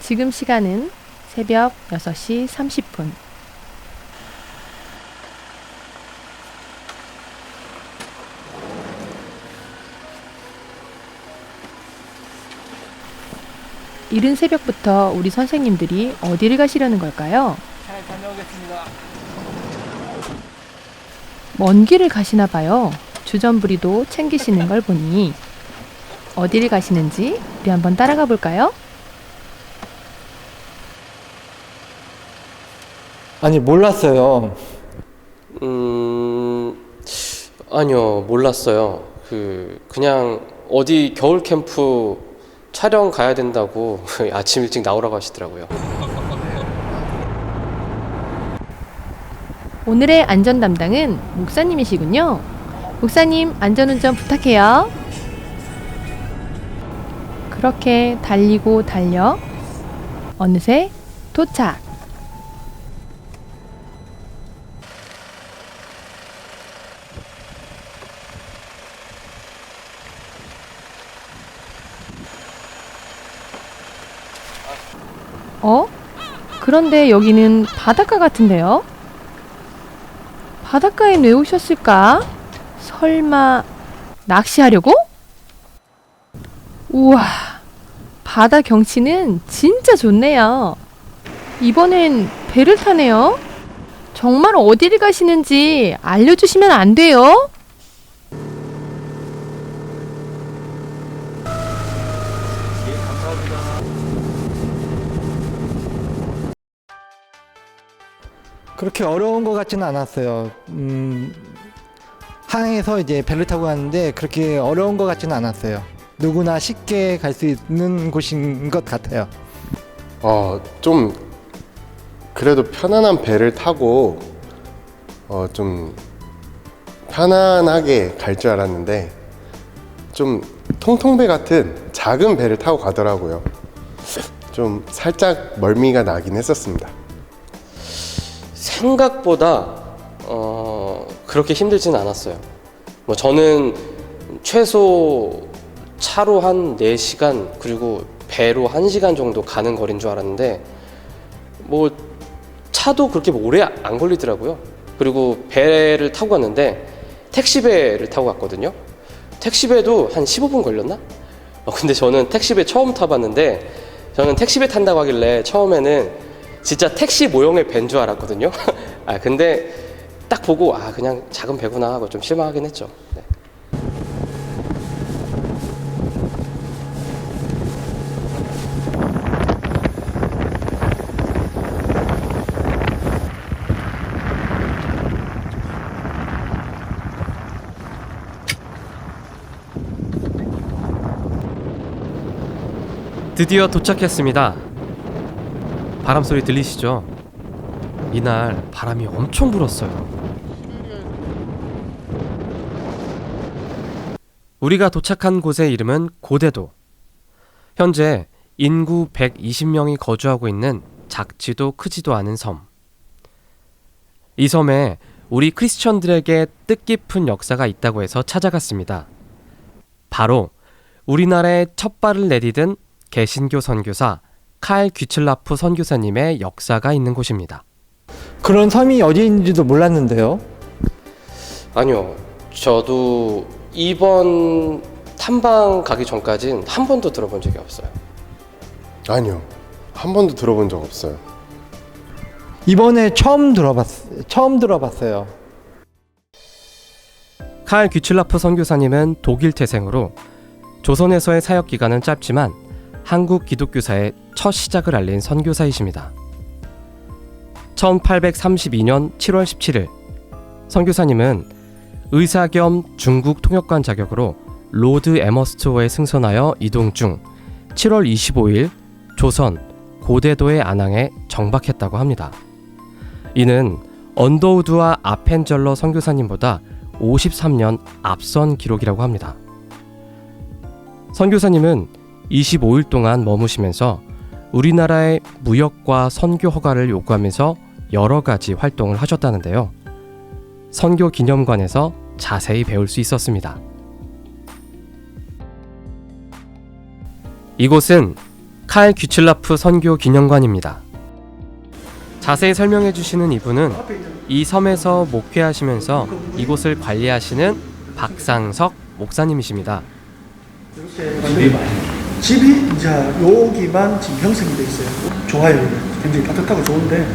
지금 시간은 새벽 6시 30분. 이른 새벽부터 우리 선생님들이 어디를 가시려는 걸까요? 잘 다녀오겠습니다. 먼 길을 가시나 봐요. 주전부리도 챙기시는 걸 보니 어디를 가시는지 우리 한번 따라가 볼까요? 아니, 몰랐어요. 아니요, 몰랐어요. 그냥 어디 겨울 캠프 촬영 가야 된다고 아침 일찍 나오라고 하시더라고요. 오늘의 안전 담당은 목사님이시군요. 목사님, 안전운전 부탁해요. 그렇게 달리고 달려 어느새 도착. 그런데 여기는 바닷가 같은데요? 바닷가에 왜 오셨을까? 설마 낚시하려고? 우와, 바다 경치는 진짜 좋네요. 이번엔 배를 타네요. 정말 어디를 가시는지 알려주시면 안 돼요? 그렇게 어려운 것 같지는 않았어요. 항해에서 이제 배를 타고 가는데 그렇게 어려운 것 같지는 않았어요. 누구나 쉽게 갈 수 있는 곳인 것 같아요. 좀 그래도 편안한 배를 타고 좀 편안하게 갈 줄 알았는데 좀 통통배 같은 작은 배를 타고 가더라고요. 좀 살짝 멀미가 나긴 했었습니다. 생각보다 그렇게 힘들지는 않았어요. 저는 최소 차로 한 4시간 그리고 배로 1시간 정도 가는 거리인 줄 알았는데 차도 그렇게 오래 안 걸리더라고요. 그리고 배를 타고 갔는데 택시배를 타고 갔거든요. 택시배도 한 15분 걸렸나? 근데 저는 택시배 처음 타봤는데 저는 택시배 탄다고 하길래 처음에는 진짜 택시 모형의 배인 줄 알았거든요. 근데 딱 보고 그냥 작은 배구나 하고 좀 실망하긴 했죠. 네. 드디어 도착했습니다. 바람 소리 들리시죠? 이날 바람이 엄청 불었어요. 우리가 도착한 곳의 이름은 고대도. 현재 인구 120명이 거주하고 있는 작지도 크지도 않은 섬. 이 섬에 우리 크리스천들에게 뜻깊은 역사가 있다고 해서 찾아갔습니다. 바로 우리나라에 첫 발을 내디딘 개신교 선교사 칼 귀틀라프 선교사님의 역사가 있는 곳입니다. 그런 섬이 어디 있는지도 몰랐는데요. 아니요, 저도 이번 탐방 가기 전까진 한 번도 들어본 적이 없어요. 아니요, 한 번도 들어본 적 없어요. 이번에 처음 들어봤어요. 칼 귀틀라프 선교사님은 독일 태생으로 조선에서의 사역 기간은 짧지만 한국 기독교사의 첫 시작을 알린 선교사이십니다. 1832년 7월 17일 선교사님은 의사 겸 중국 통역관 자격으로 로드 에머스트호에 승선하여 이동 중 7월 25일 조선 고대도의 안항에 정박했다고 합니다. 이는 언더우드와 아펜젤러 선교사님보다 53년 앞선 기록이라고 합니다. 선교사님은 25일 동안 머무시면서 우리나라의 무역과 선교 허가를 요구하면서 여러 가지 활동을 하셨다는데요. 선교 기념관에서 자세히 배울 수 있었습니다. 이곳은 칼 귀칠라프 선교 기념관입니다. 자세히 설명해 주시는 이분은 이 섬에서 목회하시면서 이곳을 관리하시는 박상석 목사님이십니다. 집이 이제 여기만 지금 형성이 돼 있어요. 좋아요. 굉장히 따뜻하고 좋은데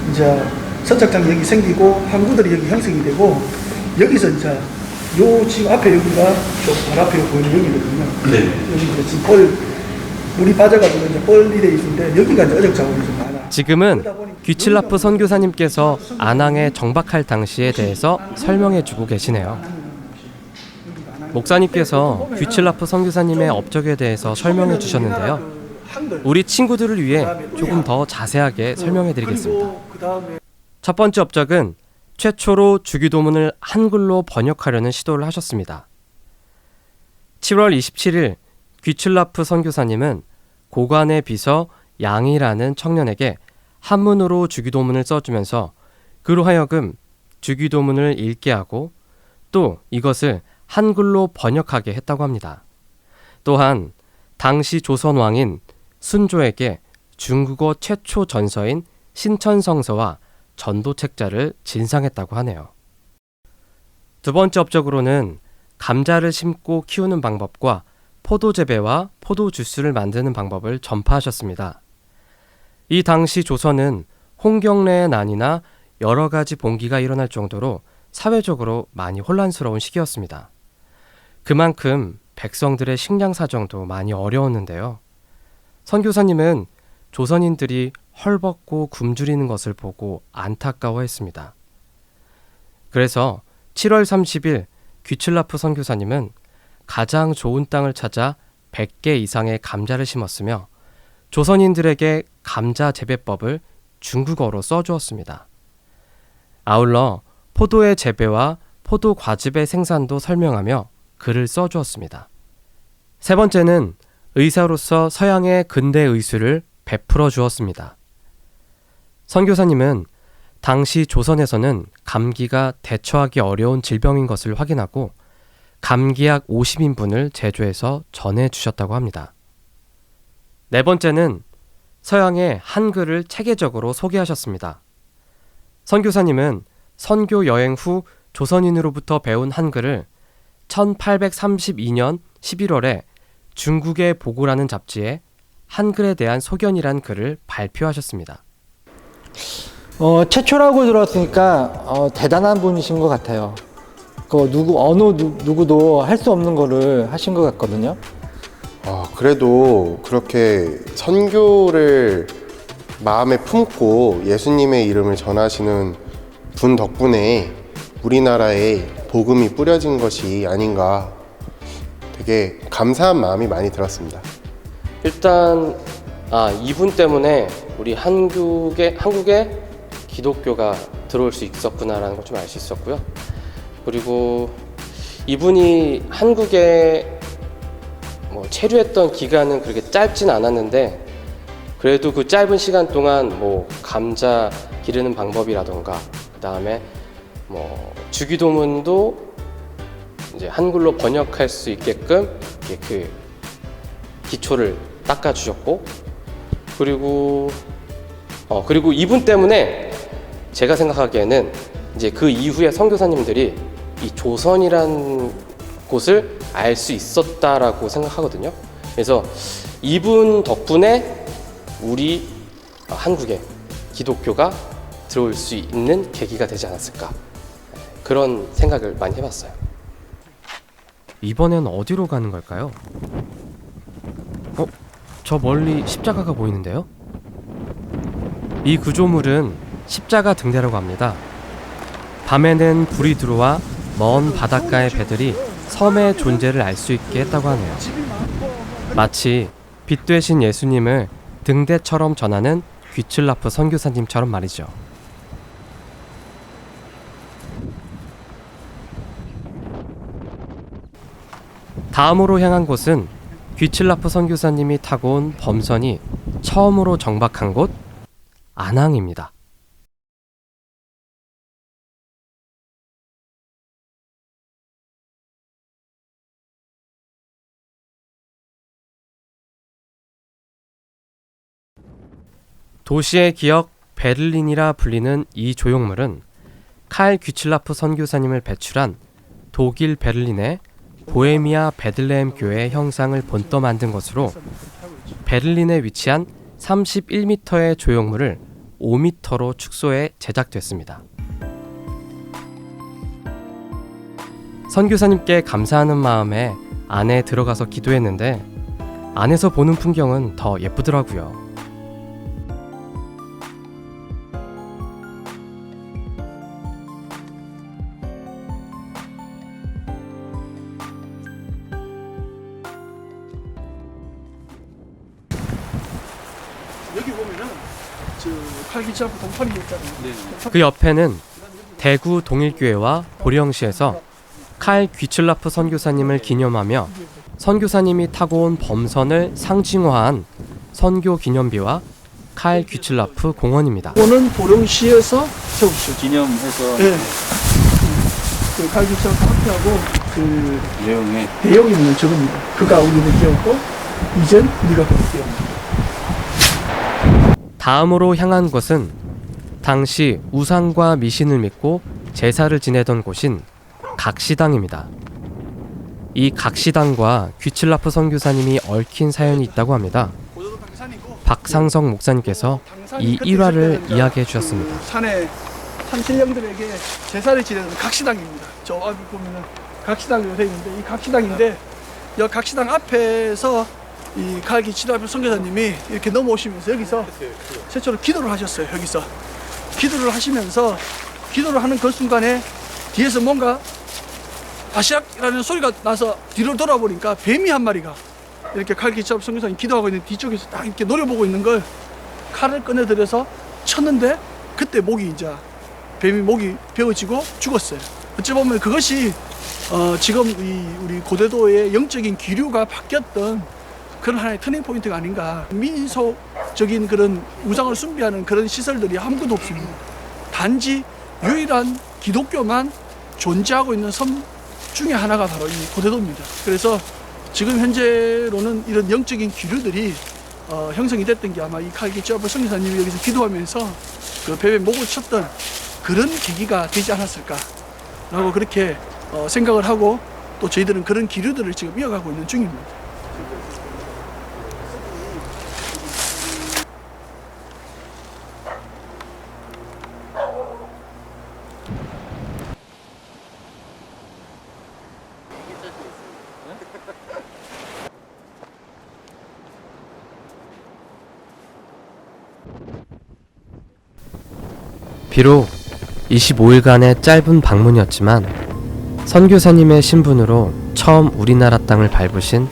이제 선착장이 여기 생기고 항구들이 여기 형성이 되고 여기서 이제 요 지금 앞에 여기가 저 앞에 보이는 여기거든요. 네. 여기 이제 지금 물이 빠져가지고 이제 뻘이 돼 있는데 여기가 이제 어적 자원이 좀 많아. 지금은 귀칠라프 선교사님께서 아낭에 정박할 당시에 대해서 설명해 주고 계시네요. 목사님께서 귀칠라프 선교사님의 업적에 대해서 설명해 주셨는데요. 우리 친구들을 위해 조금 더 자세하게 설명해 드리겠습니다. 첫 번째 업적은 최초로 주기도문을 한글로 번역하려는 시도를 하셨습니다. 7월 27일 귀칠라프 선교사님은 고관의 비서 양이라는 청년에게 한문으로 주기도문을 써주면서 그로 하여금 주기도문을 읽게 하고 또 이것을 한글로 번역하게 했다고 합니다. 또한 당시 조선 왕인 순조에게 중국어 최초 전서인 신천성서와 전도책자를 진상했다고 하네요. 두 번째 업적으로는 감자를 심고 키우는 방법과 포도 재배와 포도 주스를 만드는 방법을 전파하셨습니다. 이 당시 조선은 홍경래의 난이나 여러 가지 봉기가 일어날 정도로 사회적으로 많이 혼란스러운 시기였습니다. 그만큼 백성들의 식량 사정도 많이 어려웠는데요. 선교사님은 조선인들이 헐벗고 굶주리는 것을 보고 안타까워했습니다. 그래서 7월 30일 귀칠라프 선교사님은 가장 좋은 땅을 찾아 100개 이상의 감자를 심었으며 조선인들에게 감자 재배법을 중국어로 써주었습니다. 아울러 포도의 재배와 포도 과즙의 생산도 설명하며 글을 써주었습니다. 세 번째는 의사로서 서양의 근대 의술을 베풀어 주었습니다. 선교사님은 당시 조선에서는 감기가 대처하기 어려운 질병인 것을 확인하고 감기약 50인분을 제조해서 전해주셨다고 합니다. 네 번째는 서양의 한글을 체계적으로 소개하셨습니다. 선교사님은 선교 여행 후 조선인으로부터 배운 한글을 1832년 11월에 중국의 보고라는 잡지에 한글에 대한 소견이란 글을 발표하셨습니다. 최초라고 들었으니까 대단한 분이신 것 같아요. 누구도 할 수 없는 거를 하신 것 같거든요. 그래도 그렇게 선교를 마음에 품고 예수님의 이름을 전하시는 분 덕분에 우리나라에 복음이 뿌려진 것이 아닌가, 되게 감사한 마음이 많이 들었습니다. 일단 이분 때문에 우리 한국에 기독교가 들어올 수 있었구나라는 걸 좀 알 수 있었고요. 그리고 이분이 한국에 체류했던 기간은 그렇게 짧진 않았는데 그래도 그 짧은 시간 동안 감자 기르는 방법이라던가 그 다음에 주기도문도 이제 한글로 번역할 수 있게끔 그 기초를 닦아주셨고 그리고 이분 때문에 제가 생각하기에는 이제 그 이후에 선교사님들이 이 조선이란 곳을 알 수 있었다라고 생각하거든요. 그래서 이분 덕분에 우리 한국에 기독교가 들어올 수 있는 계기가 되지 않았을까, 그런 생각을 많이 해봤어요. 이번엔 어디로 가는 걸까요? 저 멀리 십자가가 보이는데요? 이 구조물은 십자가 등대라고 합니다. 밤에는 불이 들어와 먼 바닷가의 배들이 섬의 존재를 알 수 있게 했다고 하네요. 마치 빛 되신 예수님을 등대처럼 전하는 귀칠라프 선교사님처럼 말이죠. 다음으로 향한 곳은 귀칠라프 선교사님이 타고 온 범선이 처음으로 정박한 곳 아낭입니다. 도시의 기억 베를린이라 불리는 이 조형물은 칼 귀칠라프 선교사님을 배출한 독일 베를린의 보헤미아 베들레헴 교회의 형상을 본떠 만든 것으로 베를린에 위치한 31m의 조형물을 5m로 축소해 제작됐습니다. 선교사님께 감사하는 마음에 안에 들어가서 기도했는데 안에서 보는 풍경은 더 예쁘더라고요. 여기 보면은 저 칼기차하고 동판이 있잖아요. 그 옆에는 대구 동일교회와 보령시에서 칼 귀칠라프 선교사님을 기념하며 선교사님이 타고 온 범선을 상징화한 선교 기념비와 칼 귀칠라프 공원입니다. 이거는 보령시에서 세웠죠. 기념해서 네. 그 칼기차하고 함께하고 그 내용에 대형이 있는 저겁니다. 그가 우리를 깨웠고 이젠 우리가 그를 깨웁니다. 다음으로 향한 곳은 당시 우상과 미신을 믿고 제사를 지내던 곳인 각시당입니다. 이 각시당과 귀칠라프 선교사님이 얽힌 사연이 있다고 합니다. 박상석 목사님께서 이 일화를 이야기해 주셨습니다. 산에 산신령들에게 제사를 지내는 각시당입니다. 저 앞에 보면은 각시당으로 되어 있는데 이 각시당인데 이 각시당 앞에서 이 칼기치라프 선교사님이 이렇게 넘어오시면서 여기서 최초로 기도를 하셨어요. 여기서 기도를 하시면서 기도를 하는 그 순간에 뒤에서 뭔가 아시락이라는 소리가 나서 뒤로 돌아보니까 뱀이 한 마리가 이렇게 칼기치라프 선교사님 기도하고 있는 뒤쪽에서 딱 이렇게 노려보고 있는 걸 칼을 꺼내들여서 쳤는데 그때 뱀이 목이 베어지고 죽었어요. 어찌 보면 그것이 지금 우리 고대도의 영적인 기류가 바뀌었던 그런 하나의 터닝 포인트가 아닌가. 민속적인 그런 우상을 숭배하는 그런 시설들이 아무것도 없습니다. 단지 유일한 기독교만 존재하고 있는 섬 중에 하나가 바로 이 고대도입니다. 그래서 지금 현재로는 이런 영적인 기류들이 형성이 됐던 게 아마 이 칼기치라프 선교사님이 여기서 기도하면서 그 뱀의 목을 쳤던 그런 계기가 되지 않았을까라고 그렇게 생각을 하고 또 저희들은 그런 기류들을 지금 이어가고 있는 중입니다. 비록 25일간의 짧은 방문이었지만 선교사님의 신분으로 처음 우리나라 땅을 밟으신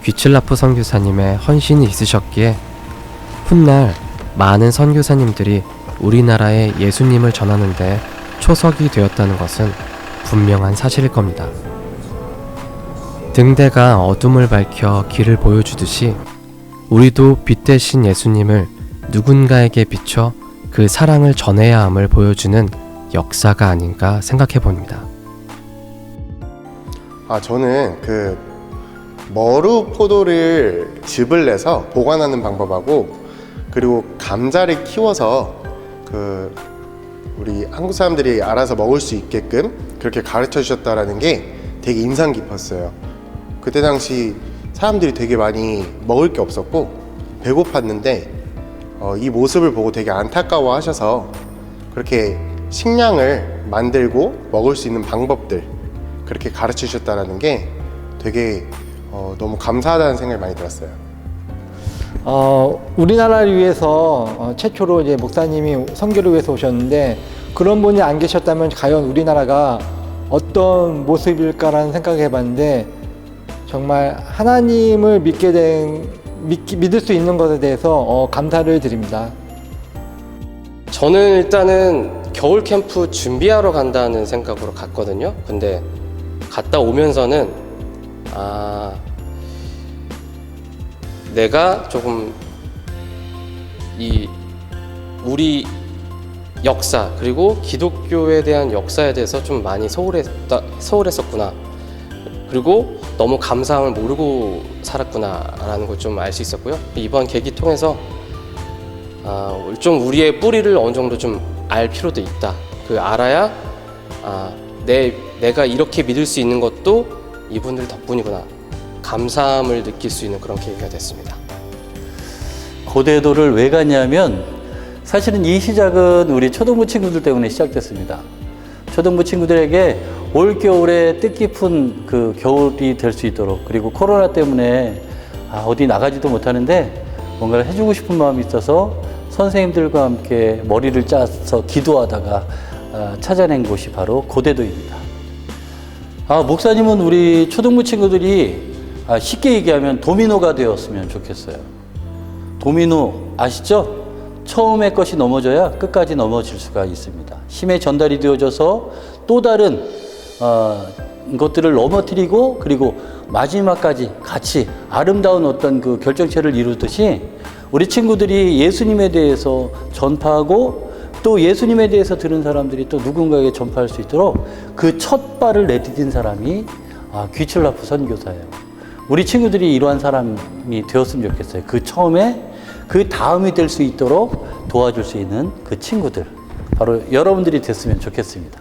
귀칠라프 선교사님의 헌신이 있으셨기에 훗날 많은 선교사님들이 우리나라에 예수님을 전하는데 초석이 되었다는 것은 분명한 사실일 겁니다. 등대가 어둠을 밝혀 길을 보여주듯이 우리도 빛 대신 예수님을 누군가에게 비춰 그 사랑을 전해야 함을 보여주는 역사가 아닌가 생각해 봅니다. 저는 그 머루 포도를 즙을 내서 보관하는 방법하고 그리고 감자를 키워서 그 우리 한국 사람들이 알아서 먹을 수 있게끔 그렇게 가르쳐 주셨다라는 게 되게 인상 깊었어요. 그때 당시 사람들이 되게 많이 먹을 게 없었고 배고팠는데 이 모습을 보고 되게 안타까워 하셔서 그렇게 식량을 만들고 먹을 수 있는 방법들 그렇게 가르쳐 주셨다는 게 되게 너무 감사하다는 생각이 많이 들었어요. 우리나라를 위해서 최초로 이제 목사님이 선교를 위해서 오셨는데 그런 분이 안 계셨다면 과연 우리나라가 어떤 모습일까라는 생각을 해봤는데 정말 하나님을 믿을 수 있는 것에 대해서 감사를 드립니다. 저는 일단은 겨울 캠프 준비하러 간다는 생각으로 갔거든요. 근데 갔다 오면서는 내가 조금 우리 역사 그리고 기독교에 대한 역사에 대해서 좀 많이 소홀했었구나. 그리고 너무 감사함을 모르고 살았구나라는 걸 좀 알 수 있었고요. 이번 계기 통해서 좀 우리의 뿌리를 어느 정도 좀 알 필요도 있다. 알아야 내가 이렇게 믿을 수 있는 것도 이분들 덕분이구나. 감사함을 느낄 수 있는 그런 계기가 됐습니다. 고대도를 왜 갔냐면 사실은 이 시작은 우리 초등부 친구들 때문에 시작됐습니다. 초등부 친구들에게 올 겨울에 뜻깊은 그 겨울이 될 수 있도록, 그리고 코로나 때문에 어디 나가지도 못하는데 뭔가를 해주고 싶은 마음이 있어서 선생님들과 함께 머리를 짜서 기도하다가 찾아낸 곳이 바로 고대도입니다. 목사님은 우리 초등부 친구들이 쉽게 얘기하면 도미노가 되었으면 좋겠어요. 도미노 아시죠? 처음에 것이 넘어져야 끝까지 넘어질 수가 있습니다. 힘의 전달이 되어져서 또 다른 것들을 넘어뜨리고, 그리고 마지막까지 같이 아름다운 어떤 그 결정체를 이루듯이 우리 친구들이 예수님에 대해서 전파하고, 또 예수님에 대해서 들은 사람들이 또 누군가에게 전파할 수 있도록 그 첫 발을 내디딘 사람이 귀철라프 선교사예요. 우리 친구들이 이러한 사람이 되었으면 좋겠어요. 그 처음에 그 다음이 될 수 있도록 도와줄 수 있는 그 친구들, 바로 여러분들이 됐으면 좋겠습니다.